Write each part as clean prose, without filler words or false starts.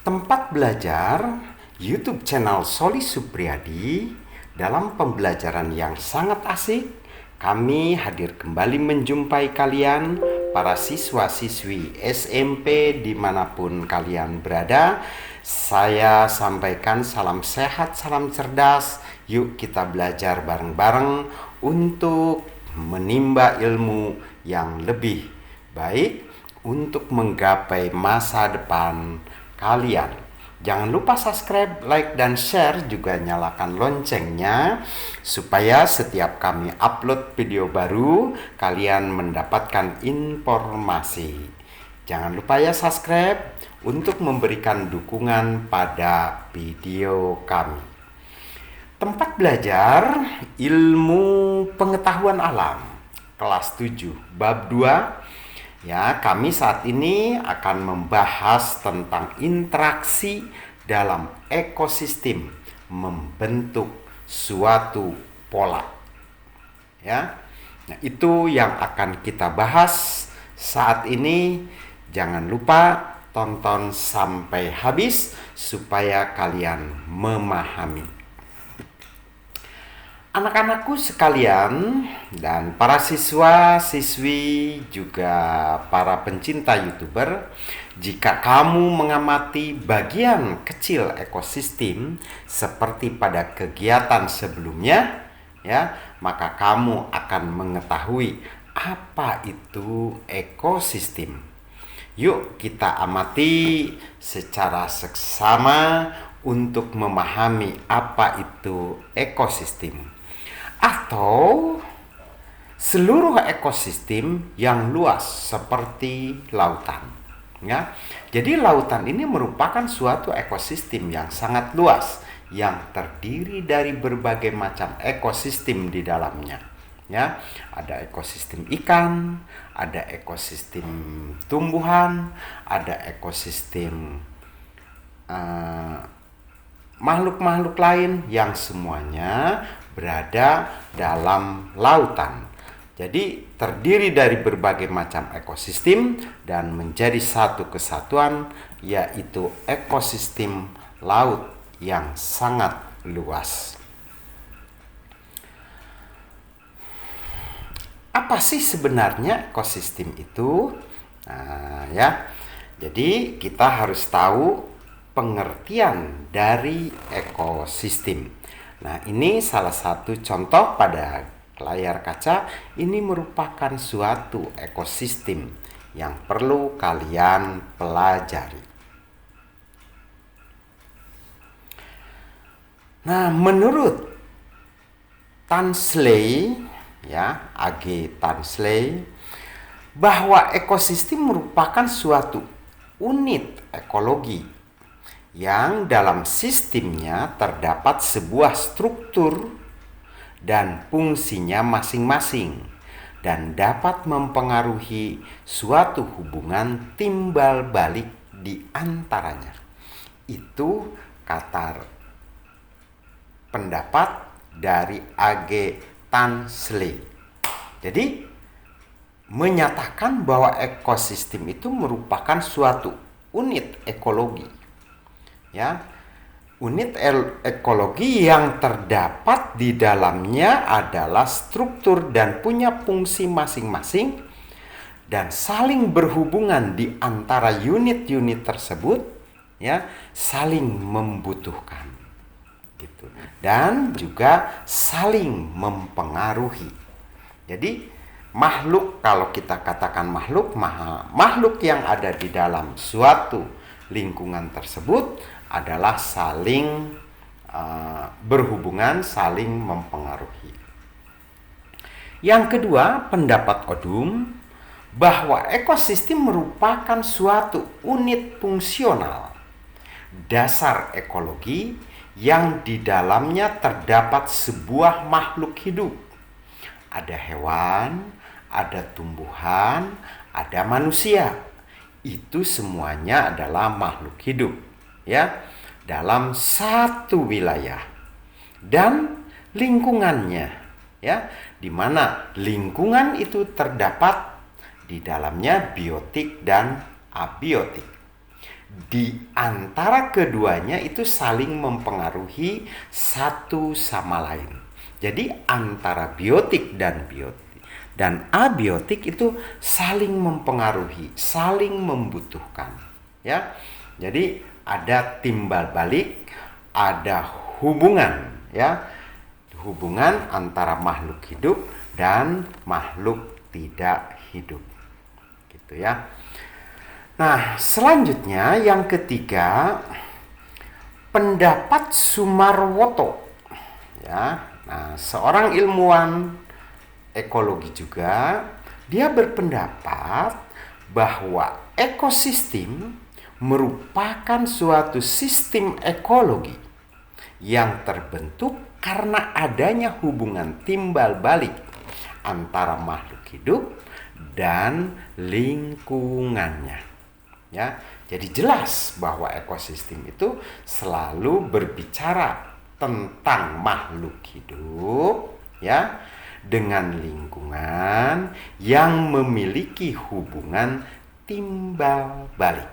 Tempat belajar YouTube channel Soli Supriyadi. Dalam pembelajaran yang sangat asik, kami hadir kembali menjumpai kalian, para siswa-siswi SMP dimanapun kalian berada. Saya sampaikan salam sehat, salam cerdas. Yuk kita belajar bareng-bareng untuk menimba ilmu yang lebih baik untuk menggapai masa depan kalian. Jangan lupa subscribe, like, dan share, juga nyalakan loncengnya supaya setiap kami upload video baru kalian mendapatkan informasi. Jangan lupa ya subscribe untuk memberikan dukungan pada video kami. Tempat belajar ilmu pengetahuan alam kelas 7 bab 2. Ya, kami saat ini akan membahas tentang interaksi dalam ekosistem membentuk suatu pola. Ya. Nah, itu yang akan kita bahas saat ini. Jangan lupa tonton sampai habis supaya kalian memahami. Anak-anakku sekalian dan para siswa-siswi juga para pencinta YouTuber, jika kamu mengamati bagian kecil ekosistem seperti pada kegiatan sebelumnya, ya, maka kamu akan mengetahui apa itu ekosistem. Yuk kita amati secara seksama untuk memahami apa itu ekosistem atau seluruh ekosistem yang luas seperti lautan. Ya, jadi lautan ini merupakan suatu ekosistem yang sangat luas yang terdiri dari berbagai macam ekosistem di dalamnya. Ya, ada ekosistem ikan, ada ekosistem tumbuhan, ada ekosistem makhluk-makhluk lain yang semuanya berada dalam lautan. Jadi terdiri dari berbagai macam ekosistem dan menjadi satu kesatuan, yaitu ekosistem laut yang sangat luas. Apa sih sebenarnya ekosistem itu? Nah, ya. Jadi kita harus tahu pengertian dari ekosistem. Nah, ini salah satu contoh pada layar kaca. Ini merupakan suatu ekosistem yang perlu kalian pelajari. Nah, menurut Tansley, ya, A.G. Tansley, bahwa ekosistem merupakan suatu unit ekologi yang dalam sistemnya terdapat sebuah struktur dan fungsinya masing-masing dan dapat mempengaruhi suatu hubungan timbal balik di antaranya. Itu kata pendapat dari A.G. Tansley. Jadi menyatakan bahwa ekosistem itu merupakan suatu unit ekologi. Ya, unit ekologi yang terdapat di dalamnya adalah struktur dan punya fungsi masing-masing dan saling berhubungan di antara unit-unit tersebut, ya, saling membutuhkan gitu. Dan juga saling mempengaruhi. Jadi makhluk, kalau kita katakan makhluk yang ada di dalam suatu lingkungan tersebut adalah saling berhubungan, saling mempengaruhi. Yang kedua, pendapat Odum bahwa ekosistem merupakan suatu unit fungsional dasar ekologi yang di dalamnya terdapat sebuah makhluk hidup. Ada hewan, ada tumbuhan, ada manusia. Itu semuanya adalah makhluk hidup, ya, dalam satu wilayah dan lingkungannya, ya, di mana lingkungan itu terdapat di dalamnya biotik dan abiotik. di antara keduanya itu saling mempengaruhi satu sama lain. Jadi antara biotik dan abiotik itu saling mempengaruhi, saling membutuhkan, ya. Jadi ada timbal balik, ada hubungan, ya. Hubungan antara makhluk hidup dan makhluk tidak hidup. Gitu ya. Nah, selanjutnya yang ketiga, pendapat Sumarwoto. Ya. Nah, seorang ilmuwan ekologi juga, dia berpendapat bahwa ekosistem merupakan suatu sistem ekologi yang terbentuk karena adanya hubungan timbal balik antara makhluk hidup dan lingkungannya. Ya, jadi jelas bahwa ekosistem itu selalu berbicara tentang makhluk hidup, ya, dengan lingkungan yang memiliki hubungan timbal balik.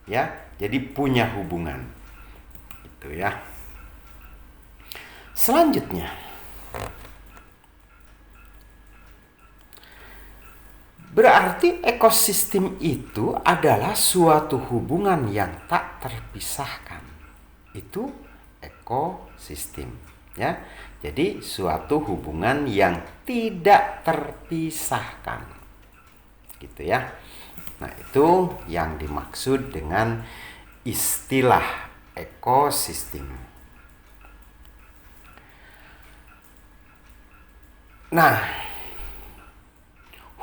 Ya, jadi punya hubungan. Gitu ya. Selanjutnya, berarti ekosistem itu adalah suatu hubungan yang tak terpisahkan. Itu ekosistem, ya. Jadi suatu hubungan yang tidak terpisahkan. Gitu ya. Nah, itu yang dimaksud dengan istilah ekosistem. Nah,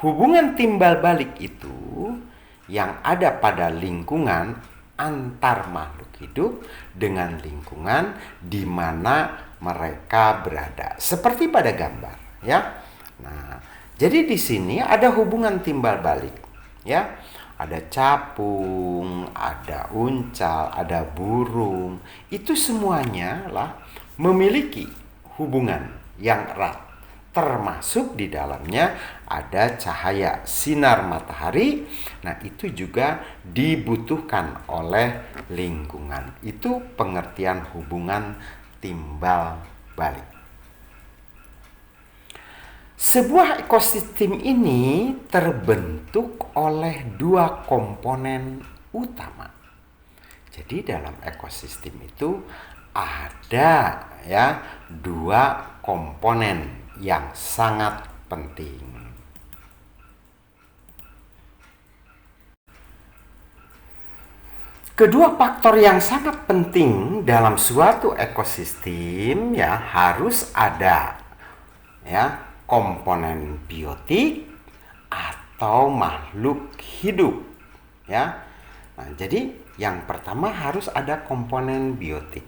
hubungan timbal balik itu yang ada pada lingkungan antar makhluk hidup dengan lingkungan di mana mereka berada. Seperti pada gambar, ya. Nah, jadi di sini ada hubungan timbal balik, ya. Ada capung, ada uncal, ada burung. Itu semuanya lah memiliki hubungan yang erat. Termasuk di dalamnya ada cahaya sinar matahari. Nah, itu juga dibutuhkan oleh lingkungan. Itu pengertian hubungan timbal balik. Sebuah ekosistem ini terbentuk oleh dua komponen utama. Jadi dalam ekosistem itu ada, ya, dua komponen yang sangat penting. Kedua faktor yang sangat penting dalam suatu ekosistem, ya, harus ada, ya, komponen biotik atau makhluk hidup, ya. Nah, jadi yang pertama harus ada komponen biotik,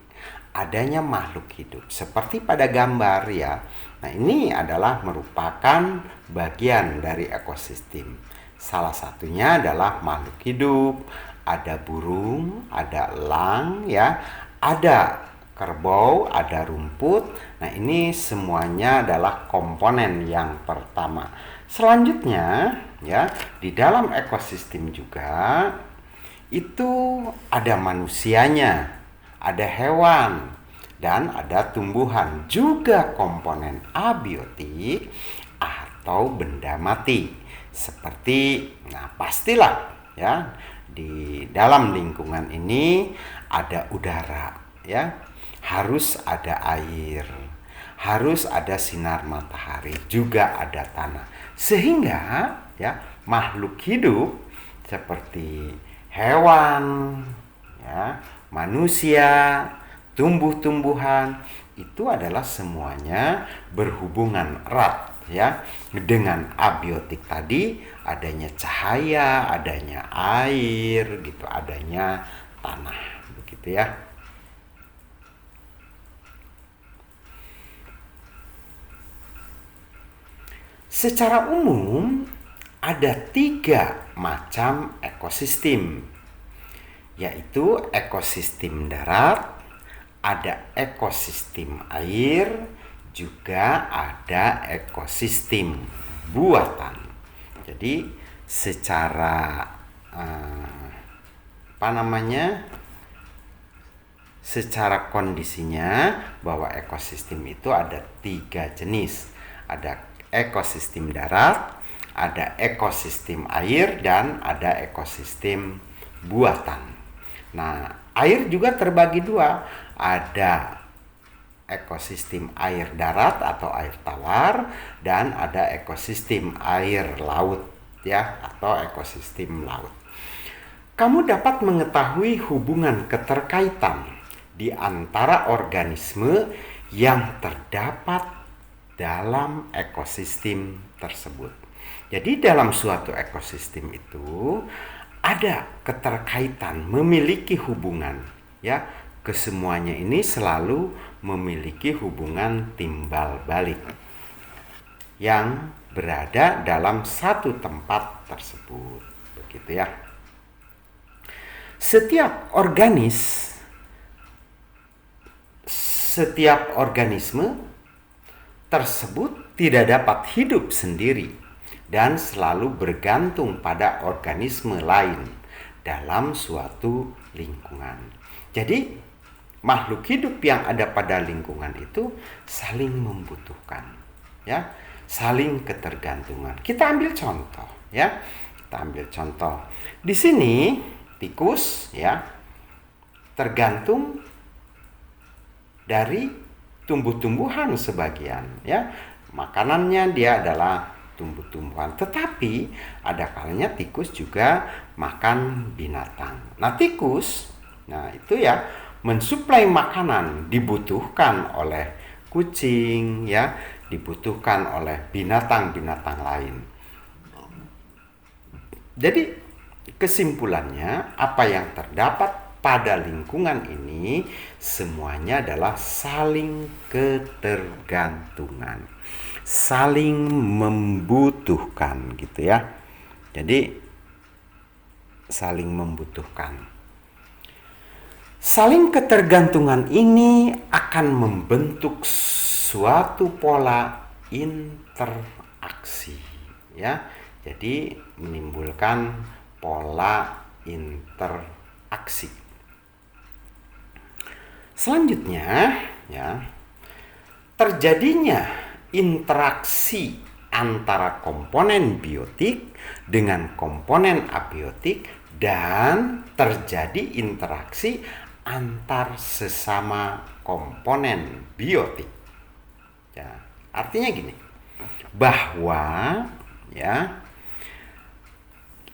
adanya makhluk hidup. Seperti pada gambar, ya. Nah, ini adalah merupakan bagian dari ekosistem. Salah satunya adalah makhluk hidup. Ada burung, ada elang, ya, ada kerbau, ada rumput. Nah, ini semuanya adalah komponen yang pertama. Selanjutnya, ya, di dalam ekosistem juga itu ada manusianya, ada hewan, dan ada tumbuhan. Juga komponen abiotik atau benda mati. Seperti, nah, pastilah, ya, di dalam lingkungan ini ada udara, ya, harus ada air, harus ada sinar matahari, juga ada tanah. Sehingga, ya, makhluk hidup seperti hewan, ya, manusia, tumbuh-tumbuhan itu adalah semuanya berhubungan erat, ya, dengan abiotik tadi, adanya cahaya, adanya air, gitu, adanya tanah, begitu ya. Secara umum ada 3 macam ekosistem, yaitu ekosistem darat, ada ekosistem air, juga ada ekosistem buatan. Jadi secara secara kondisinya bahwa ekosistem itu ada 3 jenis. Ada ekosistem darat, ada ekosistem air, dan ada ekosistem buatan. Nah, air juga terbagi 2. Ada ekosistem air darat atau air tawar, dan ada ekosistem air laut ya, atau ekosistem laut. Kamu dapat mengetahui hubungan keterkaitan di antara organisme yang terdapat dalam ekosistem tersebut. Jadi dalam suatu ekosistem itu ada keterkaitan, memiliki hubungan ya. Kesemuanya ini selalu memiliki hubungan timbal balik yang berada dalam satu tempat tersebut. Begitu ya. Setiap organisme tersebut tidak dapat hidup sendiri dan selalu bergantung pada organisme lain dalam suatu lingkungan. Jadi makhluk hidup yang ada pada lingkungan itu saling membutuhkan, ya, saling ketergantungan. Kita ambil contoh, ya. Kita ambil contoh. Di sini tikus, ya, tergantung dari tumbuh-tumbuhan sebagian, ya. Makanannya dia adalah tumbuh-tumbuhan. Tetapi ada kalanya tikus juga makan binatang. Nah, tikus, itu ya, mensuplai makanan dibutuhkan oleh kucing ya, dibutuhkan oleh binatang-binatang lain. Jadi kesimpulannya, apa yang terdapat pada lingkungan ini semuanya adalah saling ketergantungan, saling membutuhkan gitu ya. Jadi saling membutuhkan. Saling ketergantungan ini akan membentuk suatu pola interaksi ya. Jadi menimbulkan pola interaksi. Selanjutnya ya, terjadinya interaksi antara komponen biotik dengan komponen abiotik dan terjadi interaksi antar sesama komponen biotik. Ya, artinya gini, bahwa ya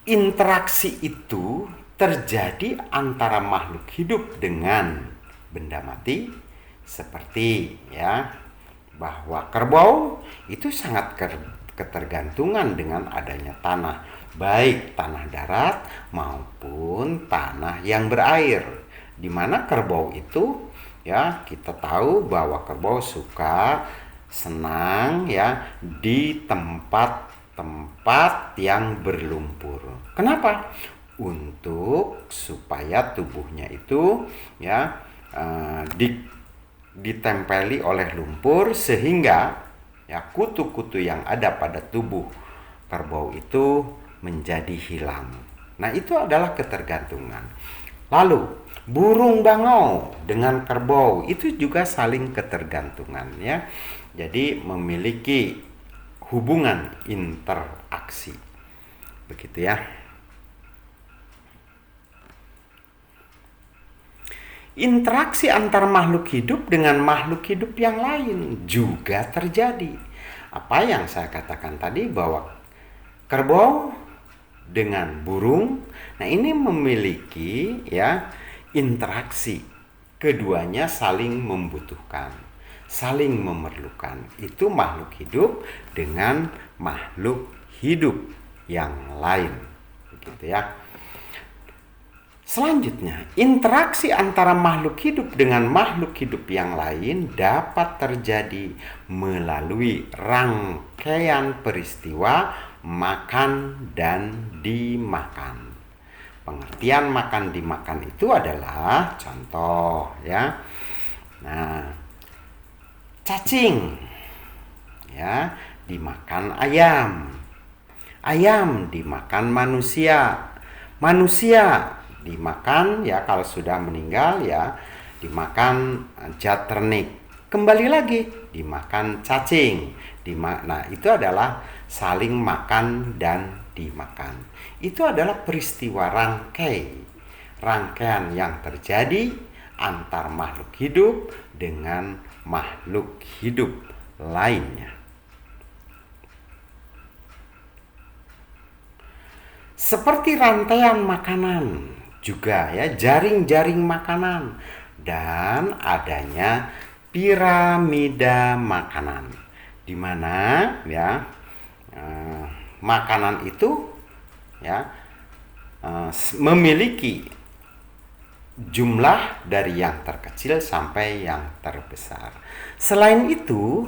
interaksi itu terjadi antara makhluk hidup dengan benda mati, seperti ya bahwa kerbau itu sangat ketergantungan dengan adanya tanah, baik tanah darat maupun tanah yang berair. Di mana kerbau itu ya, kita tahu bahwa kerbau suka senang ya di tempat-tempat yang berlumpur. Kenapa? Untuk supaya tubuhnya itu ya ditempeli oleh lumpur, sehingga ya kutu-kutu yang ada pada tubuh kerbau itu menjadi hilang. Nah, itu adalah ketergantungan. Lalu burung bangau dengan kerbau itu juga saling ketergantungan ya. Jadi memiliki hubungan interaksi. Begitu ya. Interaksi antar makhluk hidup dengan makhluk hidup yang lain juga terjadi. Apa yang saya katakan tadi, bahwa kerbau dengan burung, nah ini memiliki ya interaksi. Keduanya saling membutuhkan, saling memerlukan. Itu makhluk hidup dengan makhluk hidup yang lain. Begitu ya. Selanjutnya, interaksi antara makhluk hidup dengan makhluk hidup yang lain dapat terjadi melalui rangkaian peristiwa makan dan dimakan. Pengertian makan dimakan itu adalah contoh ya. Nah, cacing ya dimakan ayam. Ayam dimakan manusia. Manusia dimakan ya, kalau sudah meninggal ya dimakan jaternik, kembali lagi dimakan cacing. Nah, itu adalah saling makan dan dimakan. Itu adalah peristiwa rangkaian yang terjadi antar makhluk hidup dengan makhluk hidup lainnya. Seperti rantaian makanan juga ya, jaring-jaring makanan, dan adanya piramida makanan, di mana ya makanan itu ya memiliki jumlah dari yang terkecil sampai yang terbesar. Selain itu,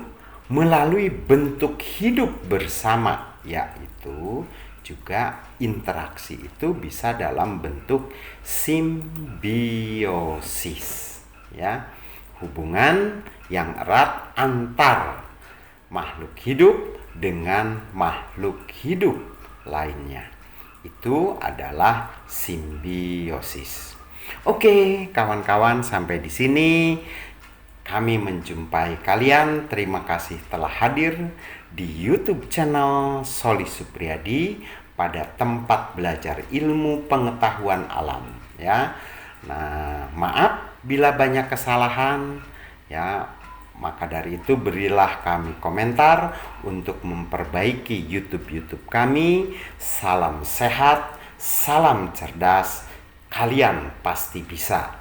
melalui bentuk hidup bersama, yaitu juga interaksi itu bisa dalam bentuk simbiosis ya, hubungan yang erat antar makhluk hidup dengan makhluk hidup lainnya. Itu adalah simbiosis. Oke, kawan-kawan, sampai di sini kami menjumpai kalian. Terima kasih telah hadir di YouTube channel Soli Supriyadi pada tempat belajar ilmu pengetahuan alam ya. Nah, maaf bila banyak kesalahan ya. Maka dari itu berilah kami komentar untuk memperbaiki YouTube kami. Salam sehat, salam cerdas, kalian pasti bisa.